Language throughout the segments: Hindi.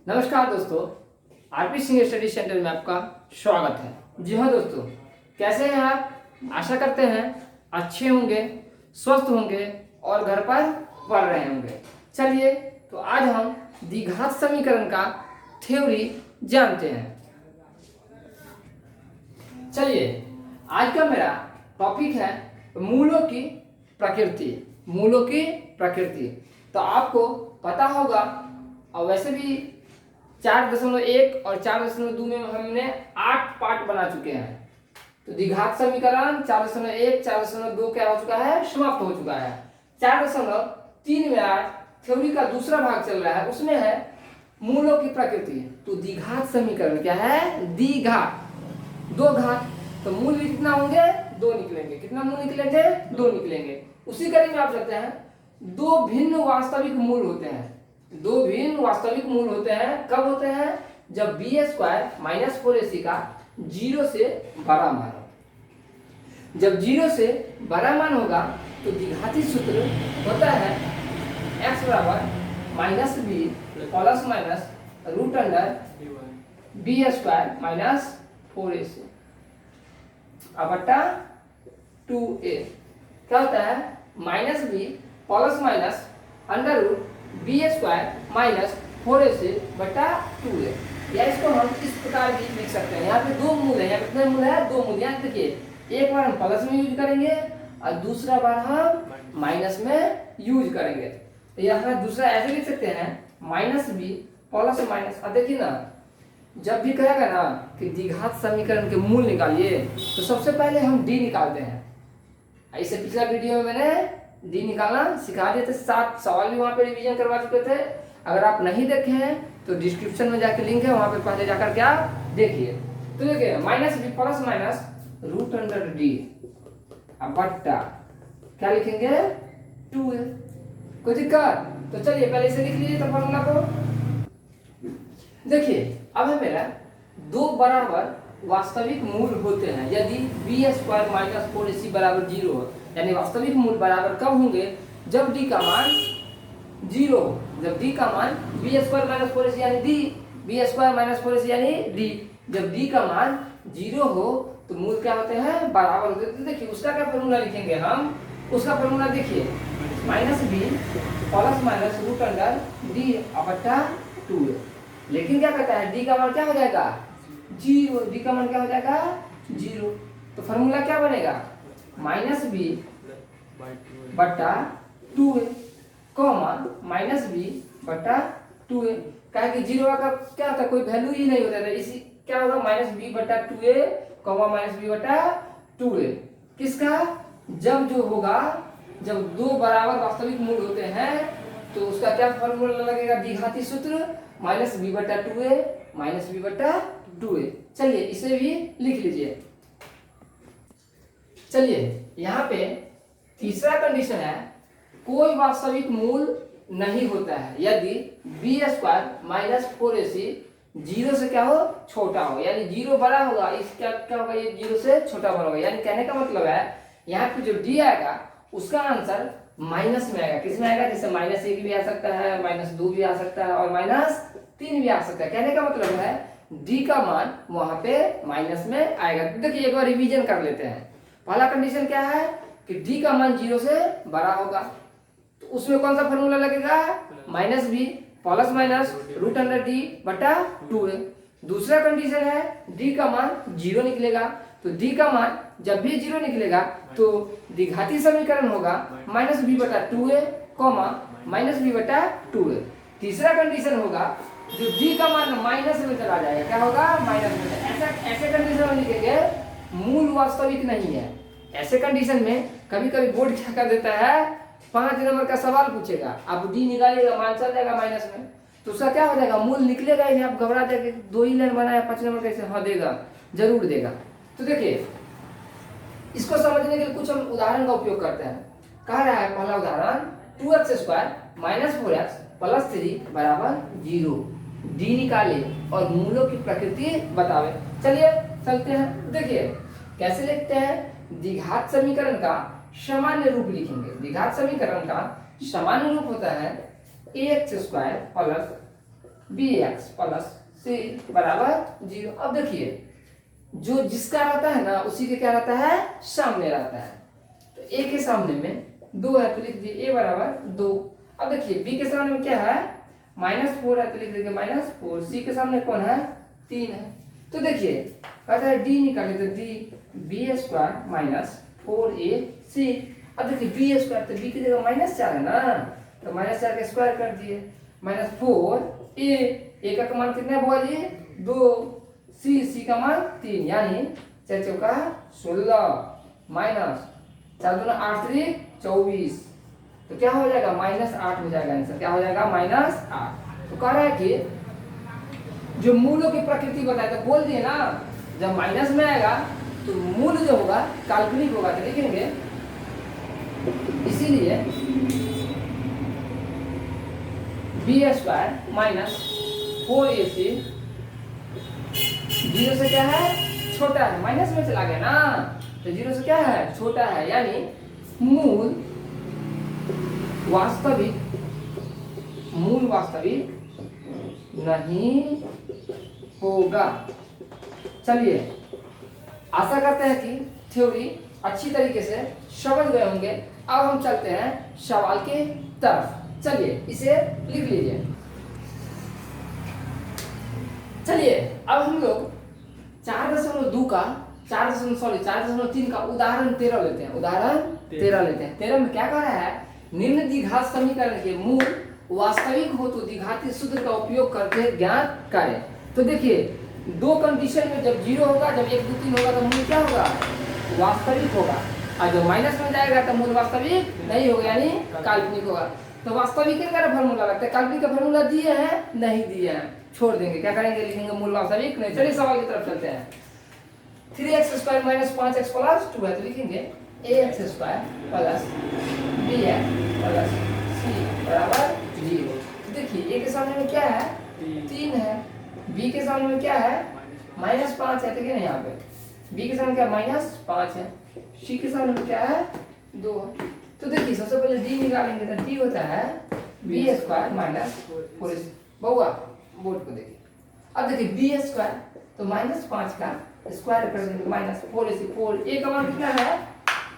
नमस्कार दोस्तों, आरपी सिंह स्टडी सेंटर में आपका स्वागत है। जी हाँ दोस्तों, कैसे हैं आप? आशा करते हैं अच्छे होंगे, स्वस्थ होंगे और घर पर पढ़ रहे होंगे। चलिए तो आज हम द्विघात समीकरण का थ्योरी जानते हैं। चलिए, आज का मेरा टॉपिक है मूलों की प्रकृति। मूलों की प्रकृति तो आपको पता होगा, और वैसे भी 4.1 और 4.2 में हमने 8 पार्ट बना चुके हैं। तो द्विघात समीकरण 4.1 4.2 क्या हो चुका है, समाप्त हो चुका है। 4.3 में आज थ्योरी का दूसरा भाग चल रहा है, उसमें है मूलों की प्रकृति। तो द्विघात समीकरण क्या है, द्विघात, दो घात, तो मूल भी कितना होंगे, दो निकलेंगे। कितना मूल निकलेंगे, दो निकलेंगे। उसी कड़ी में आप सकते हैं दो भिन्न वास्तविक मूल होते हैं। दो भिन्न वास्तविक मूल होते हैं, कब होते हैं, जब b² - 4ac का 0 से बड़ा मान हो। जब 0 से बड़ा मान होगा तो द्विघाती सूत्र होता है x बराबर -b plus minus root under b² - 4ac बटा 2a। क्या होता है, -b plus minus under root b² - 4ac बटा 2a। या इसको हम इस प्रकार भी लिख सकते हैं। यहाँ पे दो मूल है, यहाँ पे कितने मूल है, दो मूल। यहाँ देखिए, एक बार हम प्लस में यूज करेंगे और दूसरा बार हम माइनस में यूज करेंगे। तो यहाँ दूसरा ऐसे लिख सकते हैं -b प्लस माइनस। अब देखिए ना, जब भी कहेगा ना कि द्विघात समीकरण के मूल निकालिए तो सबसे पहले हम d निकालते हैं। इससे पिछला वीडियो में मैंने डी निकालना सिखा दिए थे, 7 सवाल भी वहाँ पे रिवीजन करवा चुके थे। अगर आप नहीं देखे हैं तो डिस्क्रिप्शन में जाके लिंक है, वहाँ पे पहले जाकर क्या देखिए। तो देखिए -b plus minus root under d बट्टा क्या लिखेंगे, 2a। कोई दिक्कत? तो चलिए पहले इसे लिख लीजिए तो फॉर्मूला को। देखिए, अब है मेरा दो बराबर वास्तविक मूल होते हैं यदि b² - 4ac बराबर 0 हो। यानी वास्तविक मूल बराबर कब होंगे, जब d का मान 0 हो। जब d का मान b² - 4ac यानी d, b² - 4ac यानी d, जब d का मान 0 हो तो मूल क्या होते हैं, बराबर होते हैं। तो देखिए उसका क्या फॉर्मूला लिखेंगे हम, उसका फॉर्मूला देखिए -b plus minus root under d बटा 2a। लेकिन क्या कहता है, d का मान क्या हो जाएगा, 0। d का मान क्या हो जाएगा, 0। तो फॉर्मूला क्या बनेगा, -b बटा 2a कॉमा -b बटा 2a। क्या कि 0 का क्या होता है, कोई वैल्यू ही नहीं होता था। इसी क्या होगा, -b बटा 2a कॉमा -b बटा 2a। किसका, जब जो होगा, जब दो बराबर वास्तविक मूल होते हैं तो उसका क्या फॉर्मूला लगेगा, द्विघाती सूत्र -b बटा 2a -b बटा 2a। चलिए इसे भी लिख लीजिए। चलिए यहाँ पे तीसरा कंडीशन है, कोई वास्तविक मूल नहीं होता है यदि b² - 4ac 0 से क्या हो, छोटा हो। यानी 0 बड़ा होगा, इस क्या होगा, ये 0 से छोटा बड़ा होगा। यानी कहने का मतलब है यहाँ पे जो d आएगा उसका आंसर माइनस में आएगा। किस में आएगा, जैसे -1 भी आ सकता है, -2 भी आ सकता है और -3 भी आ सकता है। कहने का मतलब है d का मान वहां पे माइनस में आएगा। देखिए एक बार रिवीजन कर लेते हैं। पहला कंडीशन क्या है कि d का मान 0 से बड़ा होगा, तो उसमें कौन सा फॉर्मूला लगेगा, -b plus minus root under d बटा 2a। दूसरा कंडीशन है d का मान 0 निकलेगा, तो d का मान जब भी 0 निकलेगा तो द्विघाती समीकरण होगा -b बटा 2a कॉमा -b बटा 2a। तीसरा कंडीशन होगा जो d का मान माइनस में चला जाएगा, क्या होगा, माइनस में। ऐसे कंडीशन में लिखेंगे मूल वास्तविक नहीं है। ऐसे कंडीशन में कभी कभी बोर्ड क्या कर देता है, 5 नंबर का सवाल पूछेगा, आप डी निकालिएगा, मान चल जाएगा माइनस में, तो उसका क्या हो जाएगा, मूल निकलेगा ही नहीं। आप घबरा जाएंगे, 2 ही लाइन बनाया, 5 नंबर कैसे, हाँ देगा, जरूर देगा। तो देखिए इसको समझने के लिए कुछ हम उदाहरण का उपयोग करते हैं। कह रहा है पहला उदाहरण, 2x² - 4x + 3 बराबर 0। डी निकाले और मूलों की प्रकृति बतावे। चलिए चलते हैं। देखिए कैसे लिखते हैं, द्विघात समीकरण का सामान्य रूप लिखेंगे। द्विघात समीकरण का सामान्य रूप होता है ax² + bx प्लस c बराबर 0। अब देखिए जो जिसका रहता है ना उसी के क्या रहता है, सामने रहता है। तो a के सामने में 2 है तो लिख दिए a बराबर 2। अब देखिए b के सामने में क्या है, -4 है तो लिख दीजिए -4। c के सामने कौन है, 3 है। तो देखिए कहता है d निकाले तो d b² माइनस 4ac। अब देखिए b² तो b की जगह -4 है ना, तो -4 का स्क्वायर कर दिए, -4a का मान कितना है बोलिए 2, c का मान 3, यानी 4 चौका 16 माइनस 4 दूना 8 3 24। तो क्या हो जाएगा -8 हो जाएगा आंसर, क्या हो जाएगा -8। तो कह रहा है कि जो मूलों की प्रकृति बताए, तो बोल दिए ना जब माइनस में आएगा तो मूल जो होगा काल्पनिक होगा, तो लिखेंगे इसीलिए b² माइनस 4ac 0 से क्या है, छोटा है, माइनस में चला गया ना, तो 0 से क्या है, छोटा है, यानी मूल वास्तविक नहीं होगा। चलिए आशा करते हैं कि थ्योरी अच्छी तरीके से समझ गए होंगे। अब हम चलते हैं सवाल के तरफ। चलिए इसे लिख लीजिए। चलिए अब हम लोग 4.2 का 4.3 का उदाहरण 13 लेते हैं। उदाहरण 13 लेते हैं। 13 में क्या कह रहा है, निम्न द्विघात समीकरण के मूल वास्तविक हो तो द्विघाती सूत्र का उपयोग करके ज्ञात करें। तो देखिए दो कंडीशन में जब 0 होगा, जब 1 2 3 होगा तो मूल क्या होगा, वास्तविक होगा, और जब माइनस में जाएगा तो मूल वास्तविक नहीं होगा, यानी काल्पनिक होगा। तो वास्तविक का फॉर्मूला लगता है, काल्पनिक का फॉर्मूला दिए हैं नहीं दिए हैं, छोड़ देंगे, क्या करेंगे, लिखेंगे मूल वास्तविक नहीं। चलिए सवाल की तरफ चलते हैं। 3x² माइनस 5x प्लस 2 है तो लिखेंगे ax² plus bx plus c बराबर 0। देखिए a के सामने में क्या है, 3 है, b के सामने में क्या है, -5 है, ठीक है ना, यहाँ पे b के सामने क्या -5 है, c के सामने में क्या है 2 है। तो देखिए सबसे पहले d निकालेंगे तो d होता है b² माइनस 4ac। बहुआ बोर्ड को देखिए, अब देखिए b² तो -5 का स्क्वायर कर देंगे -4ac। 4 a का मान कितना है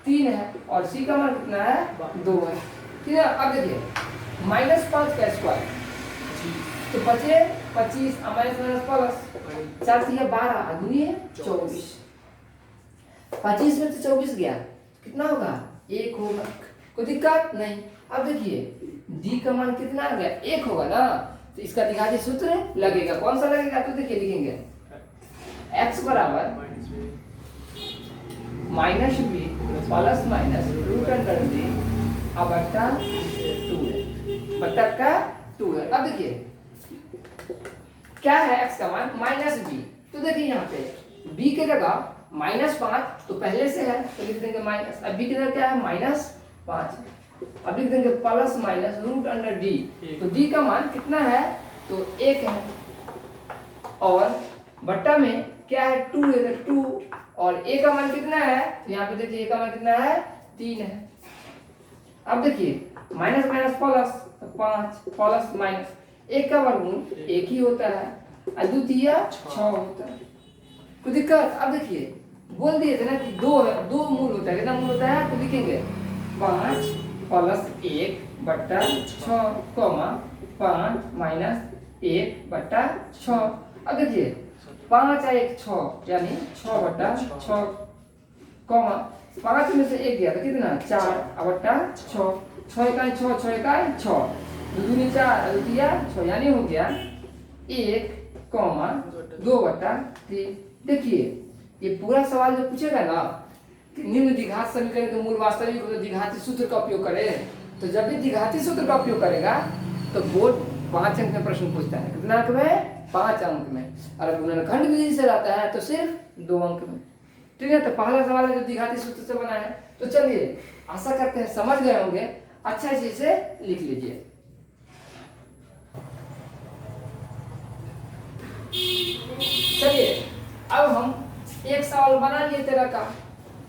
3 है और c का मान कितना है 2 है, ठीक है। अब देखिए -5 का स्क्वायर तो बचे 25 माइनस प्लस 4 से 12 दूनी है 24। 25 में तो 24 गया, कितना होगा 1 होगा, कोई दिक्कत नहीं। अब देखिए d का मान कितना आ गया 1 होगा ना, तो इसका द्विघाती सूत्र लगेगा, कौन सा लगेगा, तो देखिए लिखेंगे x बराबर -b प्लस माइनस √d बट्टा 2 है, बट्टा का 2 है। अब देखिए क्या है x का मान -b, तो देखिए यहाँ पे b के जगह -5 तो पहले से है तो लिख देंगे माइनस, अब b की जगह क्या है -5, अब लिख देंगे प्लस माइनस √d, तो d का मान कितना है तो 1 है, और बट्टा में क्या है 2 है तो 2, और a का मान कितना है, तो यहाँ पे देखिए a का मान कितना है 3 है। अब देखिए minus minus plus 5 plus minus, 1 का वर्गमूल 1 ही होता है, अद्वितीय 6 होता है, कोई दिक्कत। अब देखिए बोल दिए थे ना कि 2 है, 2 मूल होता है, कितना मूल होता है, तो लिखेंगे 5 प्लस 1 बट्टा 6 कॉमा 5 माइनस 1 बट्टा 6। अब देखिए 5 है 1 6 यानी 6 बट्टा 6 कॉमा 5 में से 1 गया तो कितना 4 बट्टा 6, 6 इकाई 6 6 इकाई 6 दूनी 4 अद्वितीय 6, यानी हो गया 1 कॉमा 2 बट्टा 3। देखिए ये पूरा सवाल जो पूछेगा ना कि निम्न द्विघात समीकरण के मूल वास्तविक हो तो द्विघाती सूत्र का उपयोग करे, तो जब भी द्विघाती सूत्र का उपयोग करेगा तो बोर्ड 5 अंक में प्रश्न पूछता है, कितना अंक में 5 अंक में, और गुणनखंड विधि से रहता है तो सिर्फ 2 अंक में, ठीक है। तो पहला सवाल है जो द्विघाती सूत्र से बना है। तो चलिए आशा करते हैं समझ गए होंगे, अच्छा से लिख लीजिए। चलिए अब हम एक सवाल बना लिए 13 का,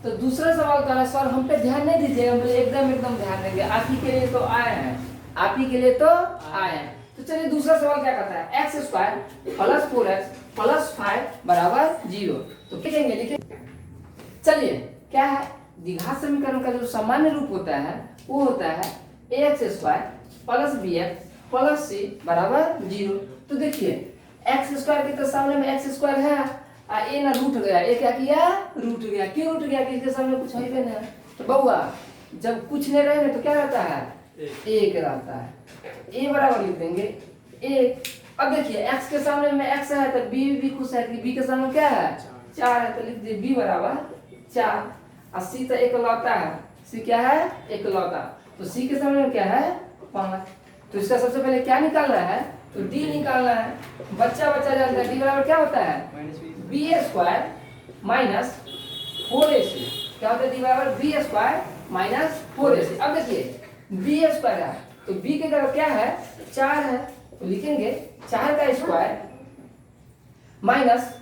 तो दूसरा सवाल का है सर हम पे ध्यान नहीं दीजिएगा, बोले एकदम ध्यान देंगे, आप ही के लिए तो आए हैं, आप ही के लिए तो आए हैं। तो चलिए दूसरा सवाल क्या कहता है, x square plus 4x plus 5 बराबर 0। तो लिखेंगे लिखेंगे। चलिए क्या है, द्विघात समीकरण का जो सामान्य रूप होता है वो होता है ax square plus bx plus c बराबर 0। तो देखिए एक्स स्क्वायर के तो सामने में एक्स स्क्वायर है, ए ना रूट गया, ए क्या किया, रूट गया। क्यों रूट गया, किसके सामने कुछ है नहीं। तो बउआ जब कुछ नहीं रहे तो क्या रहता है, एक रहता है। ए बराबर लिख देंगे एक। अब देखिए x के सामने में x है तो b भी खुश है कि b के सामने क्या है, 4 है, तो लिख दिए b बराबर 4। और c तो एकलौता है, c क्या है, एकलौता, तो c के सामने में क्या है, 5। तो इसका सबसे पहले क्या निकालना है, तो d निकालना है। बच्चा बच्चा जानता है d बराबर क्या होता है, बी स्क्वायर माइनस 4ac। क्या होता है, d बराबर बी स्क्वायर माइनस 4ac। अब देखिए बी स्क्वायर है तो b की जगह क्या है, 4 है, तो लिखेंगे 4 का स्क्वायर माइनस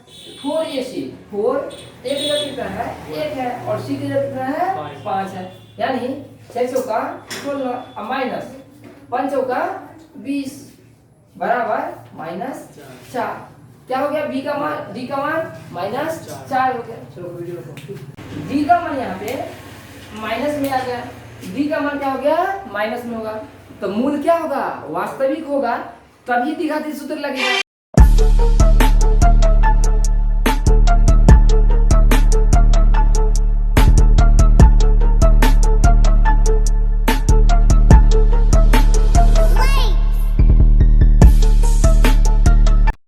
4ac। 4 a की जगह कितना है, 1 है, और c की जगह कितना है, 5 है। यानी 6 चौका 16 माइनस 5 चौका 20 बराबर माइनस 4। क्या हो गया, b का मान, d का मान माइनस 4 हो गया। चलो वीडियो रखो। d का मान यहाँ पे माइनस में आ गया, d का मान क्या हो गया, माइनस में होगा। तो मूल क्या होगा, वास्तविक होगा, तभी द्विघाती सूत्र लगेगा।